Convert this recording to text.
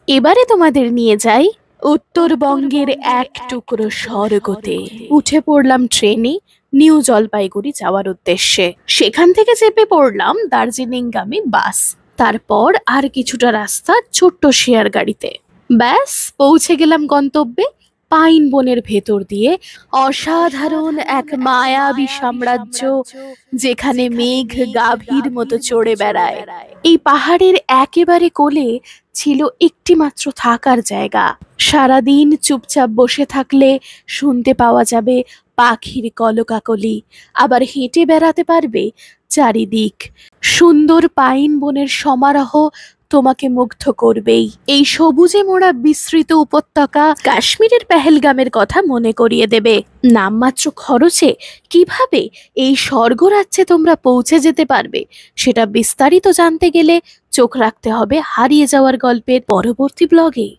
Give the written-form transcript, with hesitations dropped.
এবারে তোমাদের নিয়ে যাই উত্তরবঙ্গের এক টুকরো স্বর্গতে। উঠে পড়লাম ট্রেনে নিউ জলপাইগুড়ি যাওয়ার উদ্দেশ্যে। সেখান থেকে চেপে পড়লাম দার্জিলিংগামী বাস। তারপর আর কিছুটা রাস্তা ছোট্ট শেয়ার গাড়িতে। ব্যাস পৌঁছে গেলাম গন্তব্যে। পাইন বনের ভেতর দিয়ে অসাধারণ এক মায়াবী সাম্রাজ্য, যেখানে মেঘ গাভীর মতো চড়ে বেড়ায়। এই পাহাড়ের একেবারে কোলে ছিল একটি মাত্র থাকার জায়গা। সারাদিন চুপচাপ বসে থাকলে শুনতে পাওয়া যাবে পাখির কলকাকলি, আবার হেঁটে বেড়াতে পারবে চারিদিক। সুন্দর পাইন বনের সমারোহ তোমাকে মুগ্ধ করবেই। এই সবুজে মোড়া বিস্তৃত উপত্যকা কাশ্মীরের পেহেলগামের কথা মনে করিয়ে দেবে। নামমাত্র খরচে কিভাবে এই স্বর্গরাজ্যে তোমরা পৌঁছে যেতে পারবে, সেটা বিস্তারিত জানতে গেলে চোখ রাখতে হবে হারিয়ে যাওয়ার গল্পের পরবর্তী ব্লগে।